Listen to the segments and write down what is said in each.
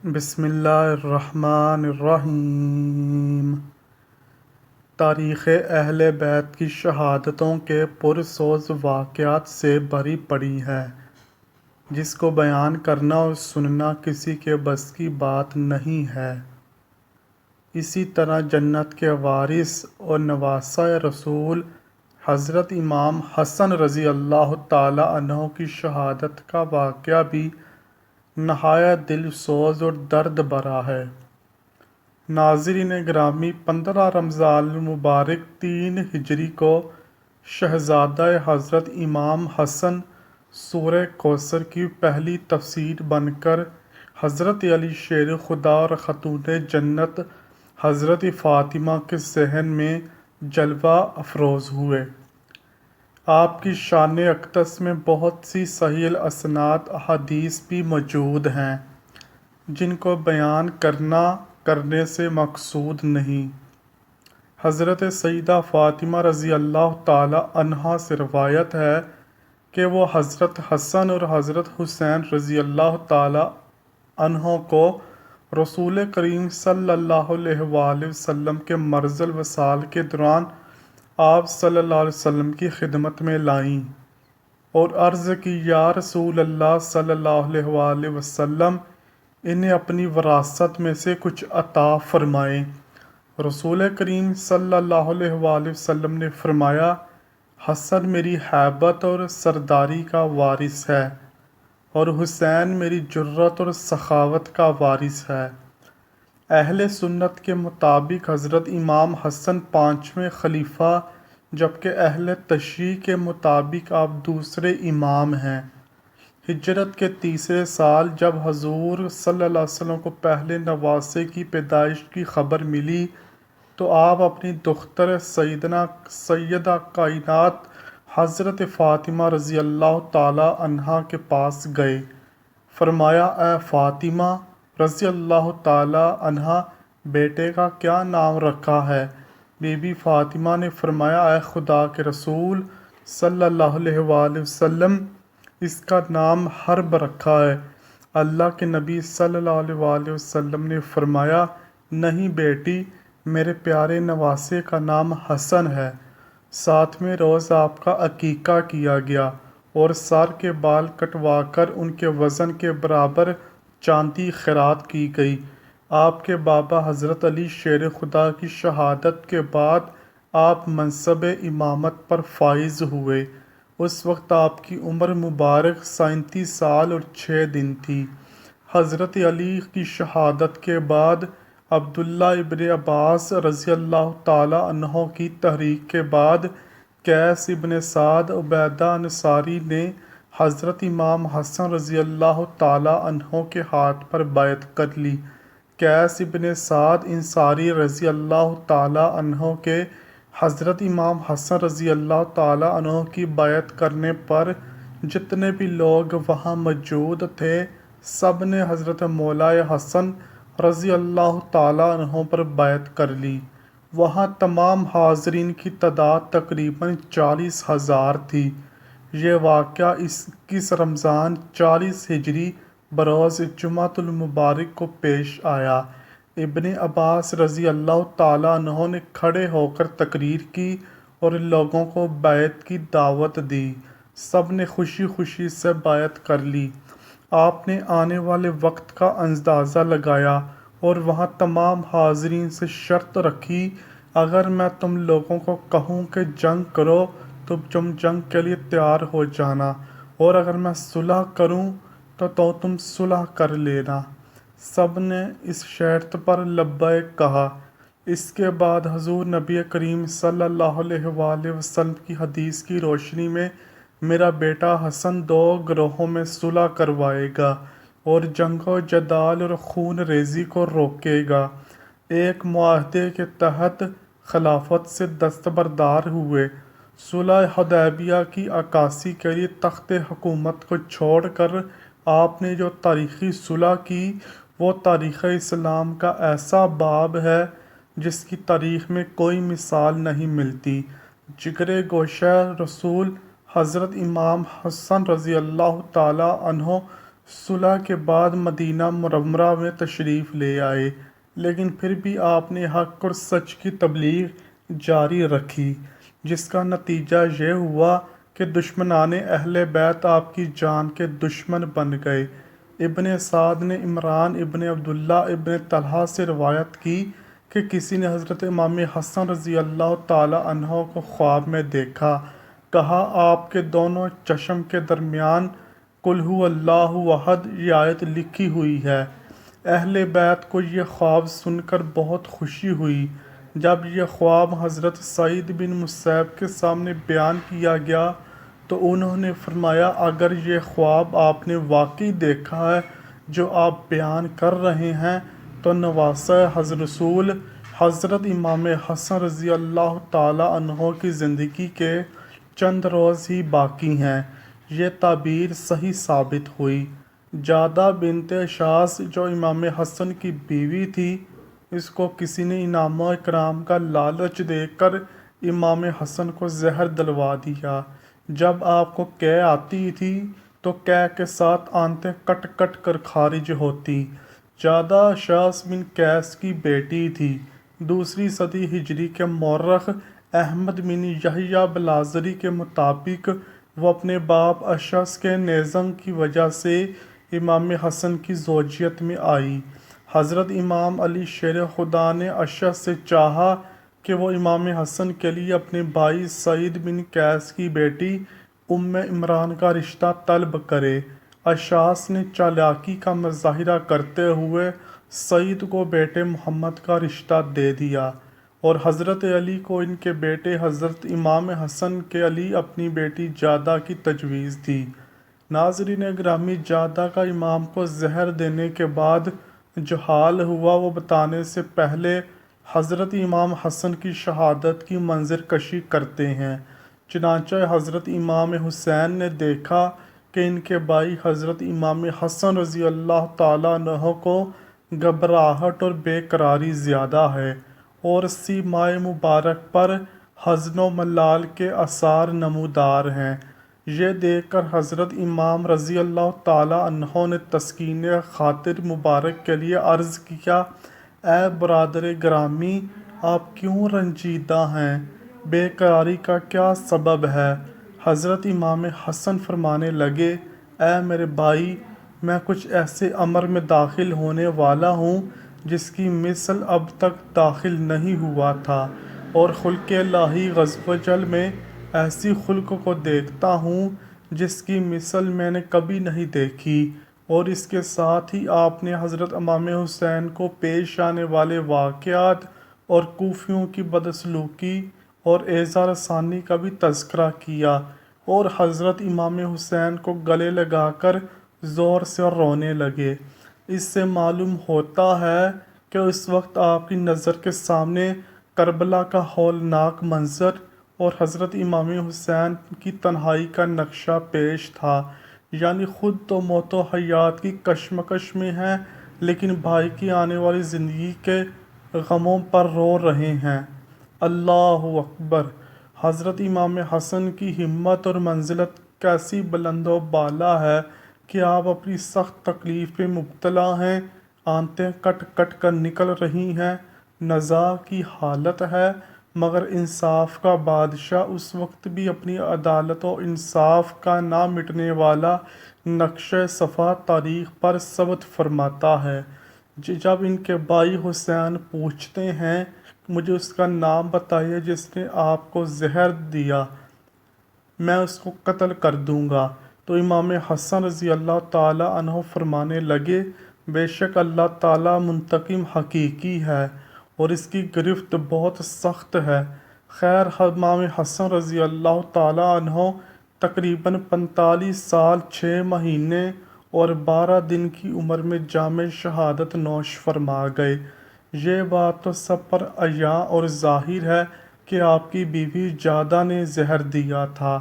بسم اللہ الرحمن الرحیم۔ تاریخ اہل بیت کی شہادتوں کے پرسوز واقعات سے بھری پڑی ہے، جس کو بیان کرنا اور سننا کسی کے بس کی بات نہیں ہے۔ اسی طرح جنت کے وارث اور نواسۂ رسول حضرت امام حسن رضی اللہ تعالیٰ عنہ کی شہادت کا واقعہ بھی نہایت دل سوز اور درد بھرا ہے۔ ناظرین گرامی، 15 رمضان المبارک 3 ہجری کو شہزادہ حضرت امام حسن سورہ کوثر کی پہلی تفسیر بن کر حضرت علی شیر خدا اور خاتون جنت حضرت فاطمہ کے ذہن میں جلوہ افروز ہوئے۔ آپ کی شان اقدس میں بہت سی صحیح الاسناد احادیث بھی موجود ہیں، جن کو بیان کرنے سے مقصود نہیں۔ حضرت سیدہ فاطمہ رضی اللہ تعالی عنہا سے روایت ہے کہ وہ حضرت حسن اور حضرت حسین رضی اللہ تعالی عنہ کو رسول کریم صلی اللہ علیہ وآلہ وسلم کے مرض الوصال کے دوران آپ صلی اللہ علیہ وسلم کی خدمت میں لائیں اور عرض کی، یا رسول اللہ صلی اللہ علیہ وآلہ وسلم، انہیں اپنی وراثت میں سے کچھ عطا فرمائیں۔ رسول کریم صلی اللہ علیہ وآلہ وسلم نے فرمایا، حسن میری ہیبت اور سرداری کا وارث ہے اور حسین میری جرت اور سخاوت کا وارث ہے۔ اہل سنت کے مطابق حضرت امام حسن 5ویں خلیفہ، جبکہ اہل تشیع کے مطابق آپ دوسرے امام ہیں۔ ہجرت کے تیسرے سال جب حضور صلی اللہ علیہ وسلم کو پہلے نواسے کی پیدائش کی خبر ملی تو آپ اپنی دختر سیدہ کائنات حضرت فاطمہ رضی اللہ تعالی عنہا کے پاس گئے۔ فرمایا، اے فاطمہ رضی اللہ تعالی عنہا، بیٹے کا کیا نام رکھا ہے؟ بی بی فاطمہ نے فرمایا، اے خدا کے رسول صلی اللہ علیہ وآلہ وسلم، اس کا نام حرب رکھا ہے۔ اللہ کے نبی صلی اللہ علیہ وآلہ وسلم نے فرمایا، نہیں بیٹی، میرے پیارے نواسے کا نام حسن ہے۔ 7ویں روز آپ کا عقیقہ کیا گیا اور سر کے بال کٹوا کر ان کے وزن کے برابر چاندی خیرات کی گئی۔ آپ کے بابا حضرت علی شیر خدا کی شہادت کے بعد آپ منصب امامت پر فائز ہوئے۔ اس وقت آپ کی عمر مبارک 37 سال اور 6 دن تھی۔ حضرت علی کی شہادت کے بعد عبداللہ ابن عباس رضی اللہ تعالی عنہ کی تحریک کے بعد قیس ابن سعد عبیدہ انصاری نے حضرت امام حسن رضی اللہ تعالی عنہ کے ہاتھ پر بیعت کر لی۔ قیس ابن سعد انصاری رضی اللہ تعالی عنہ کے حضرت امام حسن رضی اللہ تعالی عنہ کی بیعت کرنے پر جتنے بھی لوگ وہاں موجود تھے، سب نے حضرت مولا حسن رضی اللہ تعالی عنہ پر بیعت کر لی۔ وہاں تمام حاضرین کی تعداد تقریباً 40,000 تھی۔ یہ واقعہ 21 رمضان 40 ہجری بروز جمعۃ المبارک کو پیش آیا۔ ابن عباس رضی اللہ تعالی عنہ نے کھڑے ہو کر تقریر کی اور لوگوں کو بیعت کی دعوت دی۔ سب نے خوشی خوشی سے بیعت کر لی۔ آپ نے آنے والے وقت کا اندازہ لگایا اور وہاں تمام حاضرین سے شرط رکھی، اگر میں تم لوگوں کو کہوں کہ جنگ کرو تو تم جنگ کے لیے تیار ہو جانا، اور اگر میں صلح کروں تو تم صلح کر لینا۔ سب نے اس شرط پر لبیک کہا۔ اس کے بعد حضور نبی کریم صلی اللہ علیہ وآلہ وسلم کی حدیث کی روشنی میں، میرا بیٹا حسن 2 گروہوں میں صلح کروائے گا اور جنگ و جدال اور خون ریزی کو روکے گا۔ ایک معاہدے کے تحت خلافت سے دستبردار ہوئے۔ صلح حدیبیہ کی عکاسی کے لیے تخت حکومت کو چھوڑ کر آپ نے جو تاریخی صلح کی، وہ تاریخ اسلام کا ایسا باب ہے جس کی تاریخ میں کوئی مثال نہیں ملتی۔ جگر گوشہ رسول حضرت امام حسن رضی اللہ تعالی عنہ صلح کے بعد مدینہ منورہ میں تشریف لے آئے، لیکن پھر بھی آپ نے حق اور سچ کی تبلیغ جاری رکھی، جس کا نتیجہ یہ ہوا کہ دشمنان اہل بیت آپ کی جان کے دشمن بن گئے۔ ابن سعد نے عمران ابن عبداللہ ابن طلحہ سے روایت کی کہ کسی نے حضرت امام حسن رضی اللہ تعالی عنہ کو خواب میں دیکھا۔ کہا آپ کے دونوں چشم کے درمیان قل هو اللہ احد یہ آیت لکھی ہوئی ہے۔ اہل بیت کو یہ خواب سن کر بہت خوشی ہوئی۔ جب یہ خواب حضرت سعید بن مسیب کے سامنے بیان کیا گیا تو انہوں نے فرمایا اگر یہ خواب آپ نے واقعی دیکھا ہے جو آپ بیان کر رہے ہیں تو نواسہ حضرت رسول حضرت امام حسن رضی اللہ تعالی عنہ کی زندگی کے چند روز ہی باقی ہیں۔ یہ تعبیر صحیح ثابت ہوئی۔ جادہ بنت شاس جو امام حسن کی بیوی تھی، اس کو کسی نے انعام و اکرام کا لالچ دے کر امام حسن کو زہر دلوا دیا۔ جب آپ کو قے آتی تھی تو قے کے ساتھ آنتیں کٹ کٹ کر خارج ہوتی۔ جادہ شاس بن قیس کی بیٹی تھی۔ دوسری صدی ہجری کے مورخ احمد بن یحییٰ بلازری کے مطابق وہ اپنے باپ اشعث کے نیزنگ کی وجہ سے امام حسن کی زوجیت میں آئی۔ حضرت امام علی شیر خدا نے اشعث سے چاہا کہ وہ امام حسن کے لیے اپنے بھائی سعید بن قیس کی بیٹی ام عمران کا رشتہ طلب کرے۔ اشعث نے چالاکی کا مظاہرہ کرتے ہوئے سعید کو بیٹے محمد کا رشتہ دے دیا اور حضرت علی کو ان کے بیٹے حضرت امام حسن کے لیے اپنی بیٹی جادہ کی تجویز دی۔ ناظرین گرامی، جادہ کا امام کو زہر دینے کے بعد جو حال ہوا وہ بتانے سے پہلے حضرت امام حسن کی شہادت کی منظر کشی کرتے ہیں۔ چنانچہ حضرت امام حسین نے دیکھا کہ ان کے بھائی حضرت امام حسن رضی اللہ تعالیٰ عنہ کو گھبراہٹ اور بے قراری زیادہ ہے اور سیمائے مبارک پر حزن و ملال کے آثار نمودار ہیں۔ یہ دیکھ کر حضرت امام رضی اللہ تعالیٰ عنہ نے تسکین خاطر مبارک کے لیے عرض کیا، اے برادر گرامی، آپ کیوں رنجیدہ ہیں؟ بے قراری کا کیا سبب ہے؟ حضرت امام حسن فرمانے لگے، اے میرے بھائی، میں کچھ ایسے امر میں داخل ہونے والا ہوں جس کی مثل اب تک داخل نہیں ہوا تھا، اور خلق الہی عز و جل میں ایسی خلق کو دیکھتا ہوں جس کی مثل میں نے کبھی نہیں دیکھی، اور اس کے ساتھ ہی آپ نے حضرت امام حسین کو پیش آنے والے واقعات اور کوفیوں کی بدسلوکی اور ایذا رسانی کا بھی تذکرہ کیا، اور حضرت امام حسین کو گلے لگا کر زور سے رونے لگے۔ اس سے معلوم ہوتا ہے کہ اس وقت آپ کی نظر کے سامنے کربلا کا ہولناک منظر اور حضرت امام حسین کی تنہائی کا نقشہ پیش تھا، یعنی خود تو موت و حیات کی کشمکش میں ہیں لیکن بھائی کی آنے والی زندگی کے غموں پر رو رہے ہیں۔ اللہ اکبر! حضرت امام حسن کی ہمت اور منزلت کیسی بلند و بالا ہے کہ آپ اپنی سخت تکلیف میں مبتلا ہیں، آنتیں کٹ کٹ کر نکل رہی ہیں، نزاع کی حالت ہے، مگر انصاف کا بادشاہ اس وقت بھی اپنی عدالت و انصاف کا نہ مٹنے والا نقشہ صفحہ تاریخ پر ثبت فرماتا ہے۔ جب ان کے بھائی حسین پوچھتے ہیں مجھے اس کا نام بتائیے جس نے آپ کو زہر دیا، میں اس کو قتل کر دوں گا، تو امام حسن رضی اللہ تعالی عنہ فرمانے لگے، بے شک اللہ تعالی منتقم حقیقی ہے اور اس کی گرفت بہت سخت ہے۔ خیر، امام حسن رضی اللہ تعالی عنہ تقریباً 45 سال 6 مہینے اور 12 دن کی عمر میں جام شہادت نوش فرما گئے۔ یہ بات تو سب پر عیاں اور ظاہر ہے کہ آپ کی بیوی جادہ نے زہر دیا تھا،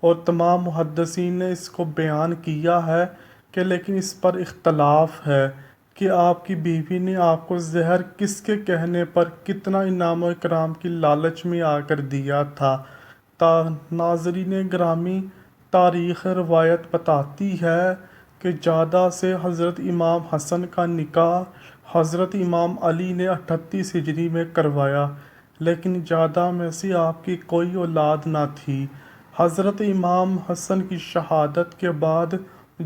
اور تمام محدثین نے اس کو بیان کیا ہے کہ لیکن اس پر اختلاف ہے کہ آپ کی بیوی نے آپ کو زہر کس کے کہنے پر کتنا انعام و اکرام کی لالچ میں آ کر دیا تھا۔ ناظرین گرامی، تاریخ روایت بتاتی ہے کہ کہ جادہ سے حضرت امام حسن کا نکاح حضرت امام علی نے 38 ہجری میں کروایا، لیکن جادہ میں سے آپ کی کوئی اولاد نہ تھی۔ حضرت امام حسن کی شہادت کے بعد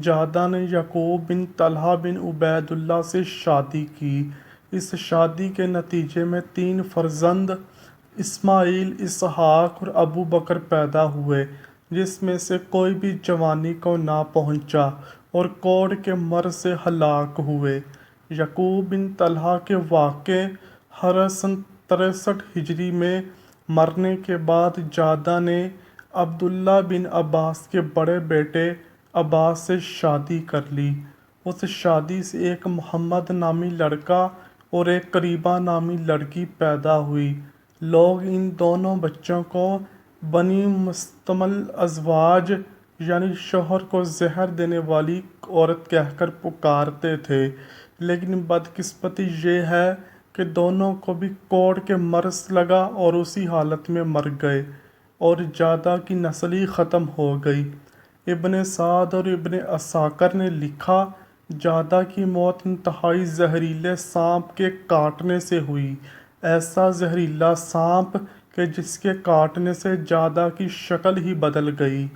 جادہ نے یعقوب بن طلحہ بن عبید اللہ سے شادی کی۔ اس شادی کے نتیجے میں 3 فرزند اسماعیل، اسحاق اور ابو بکر پیدا ہوئے، جس میں سے کوئی بھی جوانی کو نہ پہنچا اور کوڑ کے مرض سے ہلاک ہوئے۔ یعقوب بن طلحہ کے واقع سن 63 ہجری میں مرنے کے بعد جادہ نے عبداللہ بن عباس کے بڑے بیٹے عباس سے شادی کر لی۔ اس شادی سے ایک محمد نامی لڑکا اور ایک قریبہ نامی لڑکی پیدا ہوئی۔ لوگ ان دونوں بچوں کو بنی مستعمل ازواج یعنی شوہر کو زہر دینے والی عورت کہہ کر پکارتے تھے، لیکن بدقسمتی یہ ہے کہ دونوں کو بھی کوڑ کے مرض لگا اور اسی حالت میں مر گئے اور جادہ کی نسل ہی ختم ہو گئی۔ ابن سعد اور ابن عساکر نے لکھا، جادہ کی موت انتہائی زہریلے سانپ کے کاٹنے سے ہوئی، ایسا زہریلا سانپ کہ جس کے کاٹنے سے جادہ کی شکل ہی بدل گئی۔